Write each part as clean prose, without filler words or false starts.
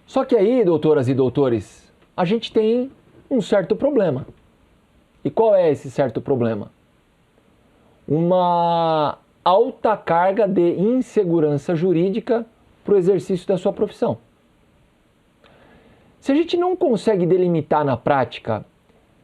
Só que aí, doutoras e doutores, a gente tem um certo problema. E qual é esse certo problema? Uma alta carga de insegurança jurídica para o exercício da sua profissão. Se a gente não consegue delimitar na prática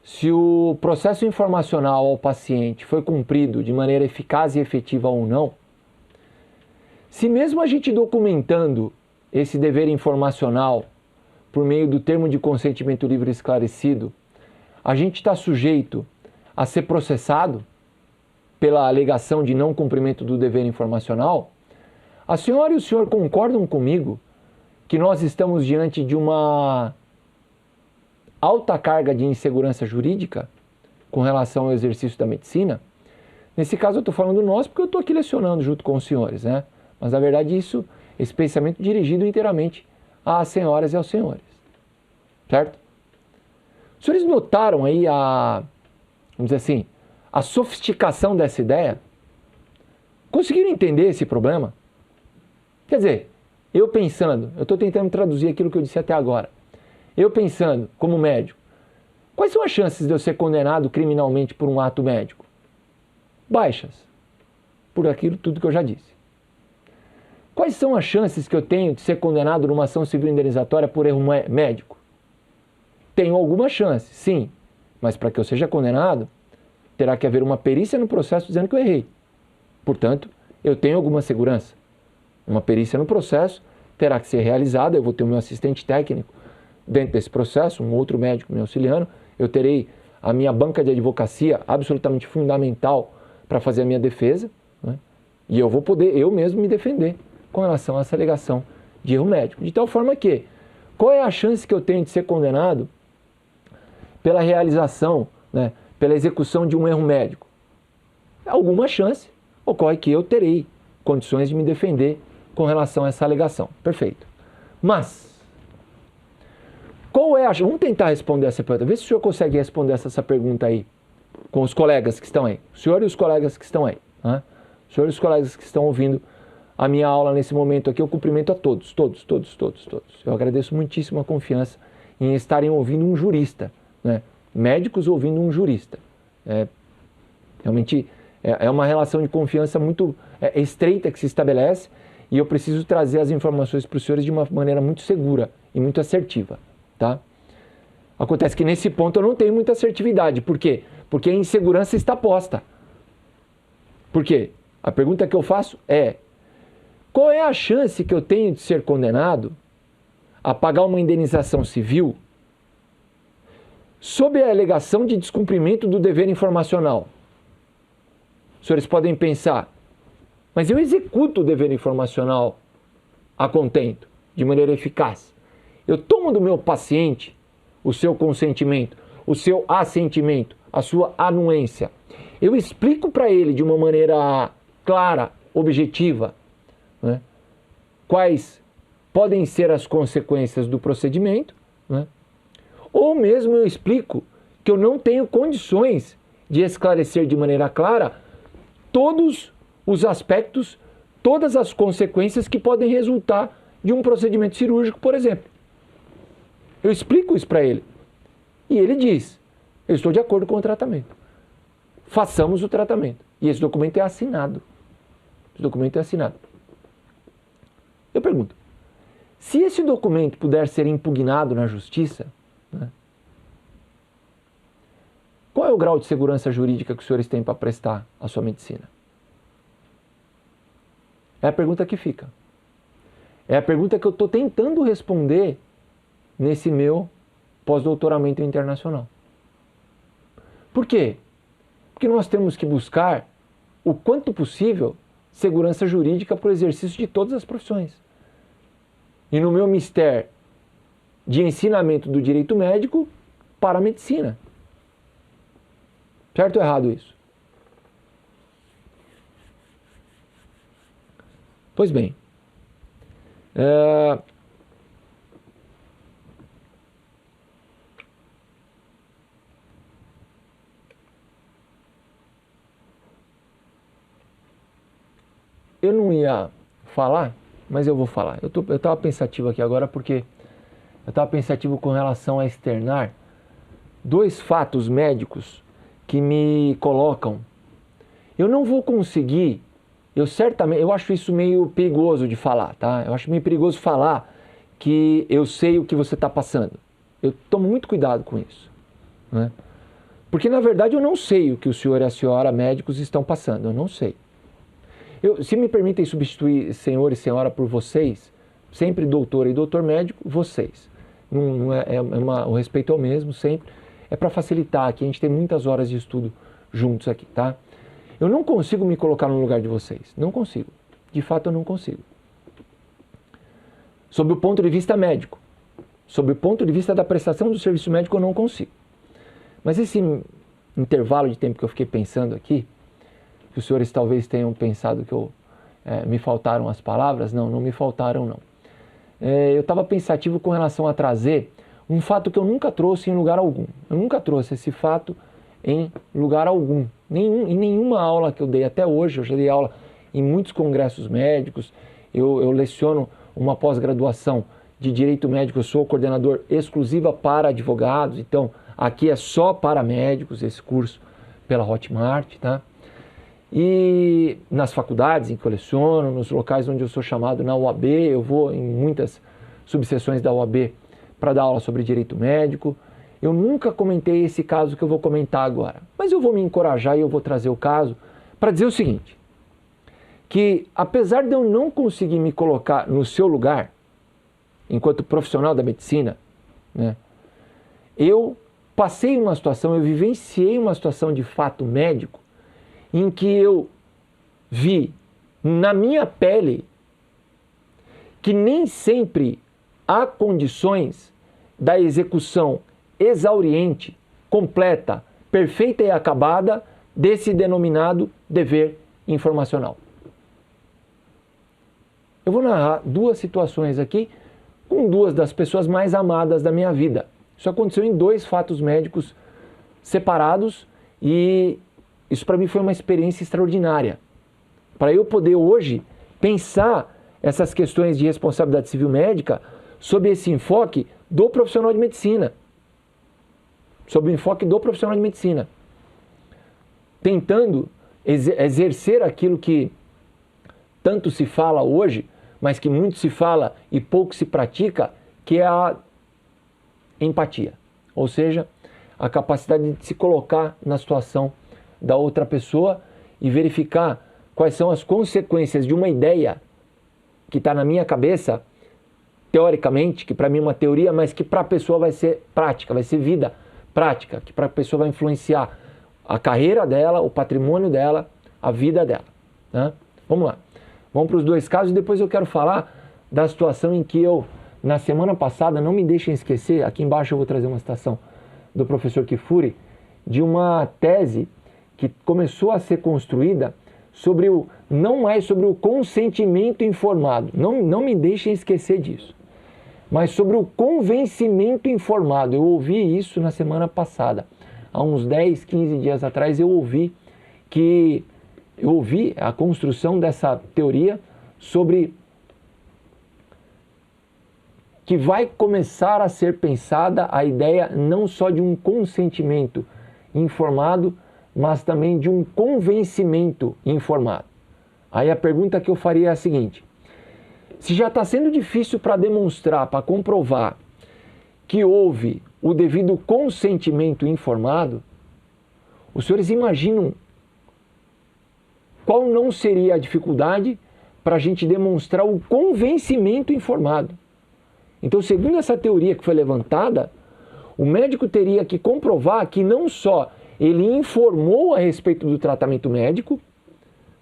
se o processo informacional ao paciente foi cumprido de maneira eficaz e efetiva ou não, se mesmo a gente documentando esse dever informacional por meio do termo de consentimento livre e esclarecido, a gente está sujeito a ser processado pela alegação de não cumprimento do dever informacional, a senhora e o senhor concordam comigo que nós estamos diante de uma alta carga de insegurança jurídica com relação ao exercício da medicina? Nesse caso eu estou falando nós porque eu estou aqui lecionando junto com os senhores, né? Mas na verdade esse pensamento dirigido inteiramente às senhoras e aos senhores, certo? Os senhores notaram aí vamos dizer assim, a sofisticação dessa ideia? Conseguiram entender esse problema? Quer dizer, eu estou tentando traduzir aquilo que eu disse até agora. Eu pensando, como médico, quais são as chances de eu ser condenado criminalmente por um ato médico? Baixas, por aquilo tudo que eu já disse. Quais são as chances que eu tenho de ser condenado numa ação civil indenizatória por erro médico? Tenho alguma chance, sim, mas para que eu seja condenado, terá que haver uma perícia no processo dizendo que eu errei. Portanto, eu tenho alguma segurança. Uma perícia no processo terá que ser realizada, eu vou ter o meu assistente técnico dentro desse processo, um outro médico me auxiliando, eu terei a minha banca de advocacia absolutamente fundamental para fazer a minha defesa, né? E eu vou poder eu mesmo me defender com relação a essa alegação de erro médico. De tal forma que, qual é a chance que eu tenho de ser condenado pela realização, né, pela execução de um erro médico? Alguma chance ocorre que eu terei condições de me defender com relação a essa alegação. Perfeito. Mas, qual é a... Vamos tentar responder essa pergunta. Vê se o senhor consegue responder essa pergunta aí com os colegas que estão aí. O senhor e os colegas que estão aí. Né? O senhor e os colegas que estão ouvindo a minha aula nesse momento aqui, eu cumprimento a todos. Eu agradeço muitíssimo a confiança em estarem ouvindo um jurista, né? Médicos ouvindo um jurista. Realmente é uma relação de confiança muito estreita que se estabelece e eu preciso trazer as informações para os senhores de uma maneira muito segura e muito assertiva. Tá? Acontece que nesse ponto eu não tenho muita assertividade. Por quê? Porque a insegurança está posta. Por quê? A pergunta que eu faço é: qual é a chance que eu tenho de ser condenado a pagar uma indenização civil sob a alegação de descumprimento do dever informacional? Os senhores podem pensar, mas eu executo o dever informacional a contento, de maneira eficaz. Eu tomo do meu paciente o seu consentimento, o seu assentimento, a sua anuência. Eu explico para ele de uma maneira clara, objetiva, né, quais podem ser as consequências do procedimento, né? Ou mesmo eu explico que eu não tenho condições de esclarecer de maneira clara todos os aspectos, todas as consequências que podem resultar de um procedimento cirúrgico, por exemplo. Eu explico isso para ele. E ele diz: eu estou de acordo com o tratamento. Façamos o tratamento. E esse documento é assinado. Esse documento é assinado. Eu pergunto, se esse documento puder ser impugnado na justiça, né, qual é o grau de segurança jurídica que os senhores têm para prestar a sua medicina? É a pergunta que fica. É a pergunta que eu estou tentando responder nesse meu pós-doutoramento internacional. Por quê? Porque nós temos que buscar, o quanto possível, segurança jurídica para o exercício de todas as profissões. E no meu mistério de ensinamento do direito médico para a medicina. Certo ou errado isso? Pois bem, eu não ia falar, mas eu vou falar. Eu estava pensativo aqui agora porque eu estava pensativo com relação a externar dois fatos médicos que me colocam. Eu não vou conseguir, eu acho isso meio perigoso de falar, tá? Eu acho meio perigoso falar que eu sei o que você está passando. Eu tomo muito cuidado com isso, né? Porque na verdade eu não sei o que o senhor e a senhora médicos estão passando, eu não sei. Se me permitem substituir senhor e senhora por vocês, sempre doutor e doutor médico, vocês. O respeito é o mesmo, sempre. É para facilitar aqui, a gente tem muitas horas de estudo juntos aqui, tá? Eu não consigo me colocar no lugar de vocês, não consigo. De fato eu não consigo. Sob o ponto de vista médico, sob o ponto de vista da prestação do serviço médico eu não consigo. Mas esse intervalo de tempo que eu fiquei pensando aqui, que os senhores talvez tenham pensado que me faltaram as palavras, não me faltaram não. Eu estava pensativo com relação a trazer um fato que eu nunca trouxe em lugar algum. Eu nunca trouxe esse fato em lugar algum. Em nenhuma aula que eu dei até hoje, eu já dei aula em muitos congressos médicos, eu leciono uma pós-graduação de Direito Médico, eu sou coordenador exclusiva para advogados, então aqui é só para médicos esse curso pela Hotmart, tá? E nas faculdades em que eu leciono, nos locais onde eu sou chamado na UAB, eu vou em muitas subseções da UAB para dar aula sobre direito médico. Eu nunca comentei esse caso que eu vou comentar agora, mas eu vou me encorajar e eu vou trazer o caso para dizer o seguinte, que apesar de eu não conseguir me colocar no seu lugar, enquanto profissional da medicina, né, eu passei uma situação, eu vivenciei uma situação de fato médico em que eu vi na minha pele que nem sempre há condições da execução exauriente, completa, perfeita e acabada desse denominado dever informacional. Eu vou narrar duas situações aqui com duas das pessoas mais amadas da minha vida. Isso aconteceu em dois fatos médicos separados e isso para mim foi uma experiência extraordinária. Para eu poder hoje pensar essas questões de responsabilidade civil médica sob esse enfoque do profissional de medicina. Sob o enfoque do profissional de medicina. Tentando exercer aquilo que tanto se fala hoje, mas que muito se fala e pouco se pratica, que é a empatia. Ou seja, a capacidade de se colocar na situação da outra pessoa e verificar quais são as consequências de uma ideia que está na minha cabeça, teoricamente, que para mim é uma teoria, mas que para a pessoa vai ser prática, vai ser vida prática, que para a pessoa vai influenciar a carreira dela, o patrimônio dela, a vida dela, né? Vamos lá. Vamos para os dois casos e depois eu quero falar da situação em que eu, na semana passada, não me deixem esquecer, aqui embaixo eu vou trazer uma citação do professor Kifuri, de uma tese que começou a ser construída sobre não mais sobre o consentimento informado, não me deixem esquecer disso, mas sobre o convencimento informado. Eu ouvi isso na semana passada, há uns 10, 15 dias atrás eu ouvi a construção dessa teoria sobre que vai começar a ser pensada a ideia não só de um consentimento informado, mas também de um convencimento informado. Aí a pergunta que eu faria é a seguinte: se já está sendo difícil para demonstrar, para comprovar que houve o devido consentimento informado, os senhores imaginam qual não seria a dificuldade para a gente demonstrar o convencimento informado? Então, segundo essa teoria que foi levantada, o médico teria que comprovar que não só ele informou a respeito do tratamento médico,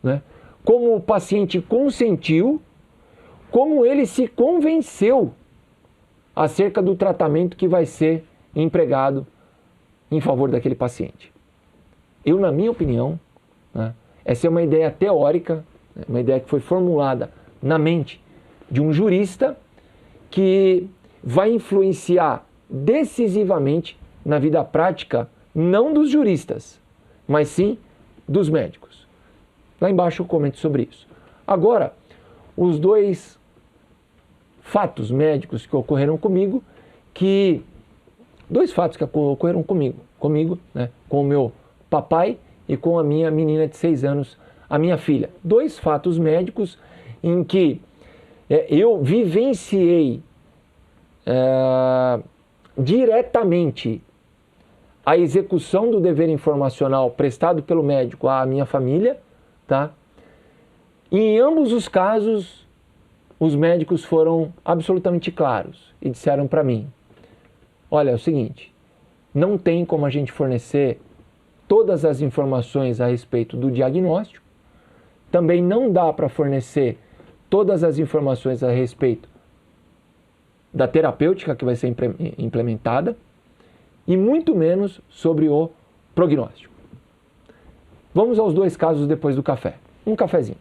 né, como o paciente consentiu, como ele se convenceu acerca do tratamento que vai ser empregado em favor daquele paciente. Eu, na minha opinião, né, essa é uma ideia teórica, uma ideia que foi formulada na mente de um jurista que vai influenciar decisivamente na vida prática, não dos juristas, mas sim dos médicos. Lá embaixo eu comento sobre isso. Agora, os dois fatos médicos que ocorreram comigo, que dois fatos que ocorreram comigo, né, com o meu papai e com a minha menina de 6 anos, a minha filha. Dois fatos médicos em que eu vivenciei diretamente a execução do dever informacional prestado pelo médico à minha família, tá? E em ambos os casos, os médicos foram absolutamente claros e disseram para mim: olha, é o seguinte, não tem como a gente fornecer todas as informações a respeito do diagnóstico, também não dá para fornecer todas as informações a respeito da terapêutica que vai ser implementada e muito menos sobre o prognóstico. Vamos aos dois casos depois do café. Um cafezinho.